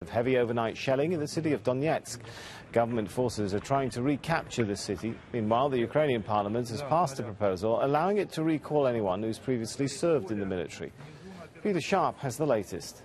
Heavy overnight shelling in the city of Donetsk. Government forces are trying to recapture the city. Meanwhile, the Ukrainian parliament has passed a proposal allowing it to recall anyone who's previously served in the military. Peter Sharp has the latest.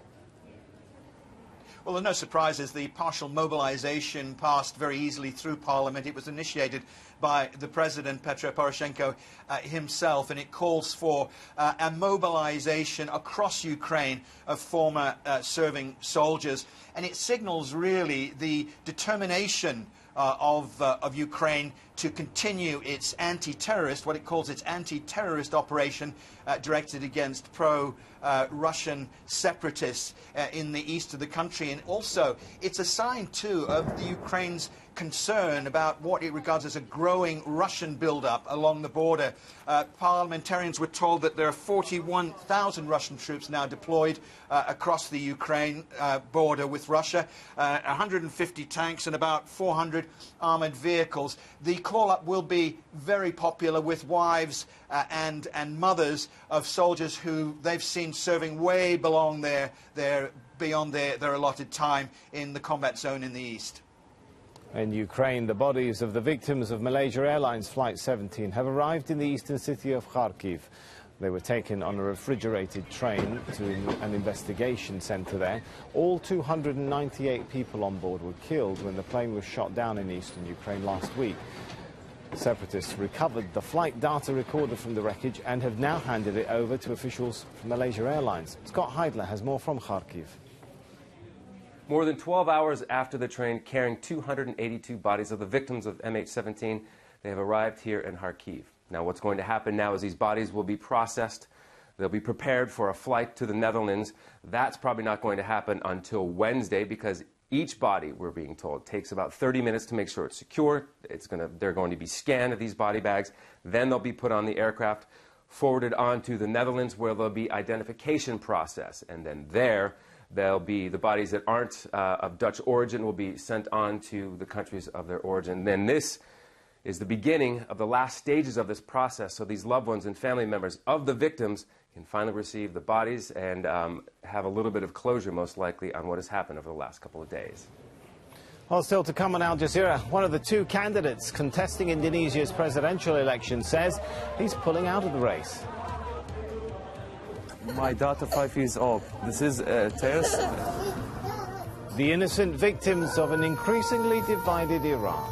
Well, there are no surprises. The partial mobilization passed very easily through Parliament. It was initiated by the President, Petro Poroshenko, himself, and it calls for a mobilization across Ukraine of former serving soldiers. And it signals really the determination of Ukraine to continue its anti-terrorist, what it calls its anti-terrorist operation directed against pro-Russian separatists in the east of the country. And also, it's a sign, too, of the Ukraine's concern about what it regards as a growing Russian build-up along the border. Parliamentarians were told that there are 41,000 Russian troops now deployed across the Ukraine border with Russia, 150 tanks and about 400 armoured vehicles. The call-up will be very popular with wives and mothers of soldiers who they've seen serving way beyond their allotted time in the combat zone in the east. In Ukraine, the bodies of the victims of Malaysia Airlines Flight 17 have arrived in the eastern city of Kharkiv. They were taken on a refrigerated train to an investigation centre there. All 298 people on board were killed when the plane was shot down in eastern Ukraine last week. Separatists recovered the flight data recorder from the wreckage and have now handed it over to officials from Malaysia Airlines. Scott Heidler has more from Kharkiv. More than 12 hours after the train carrying 282 bodies of the victims of MH17, they have arrived here in Kharkiv. Now, what's going to happen now is these bodies will be processed. They'll be prepared for a flight to the Netherlands. That's probably not going to happen until Wednesday because each body, we're being told, takes about 30 minutes to make sure it's secure. They're going to be scanned, these body bags. Then they'll be put on the aircraft, forwarded on to the Netherlands where there'll be identification process. And then there'll be the bodies that aren't of Dutch origin will be sent on to the countries of their origin. Then this is the beginning of the last stages of this process, so these loved ones and family members of the victims can finally receive the bodies and have a little bit of closure, most likely, on what has happened over the last couple of days. Well, still to come on Al Jazeera, one of the two candidates contesting Indonesia's presidential election says he's pulling out of the race. My daughter, 5 years old. This is terrorist. The innocent victims of an increasingly divided Iraq.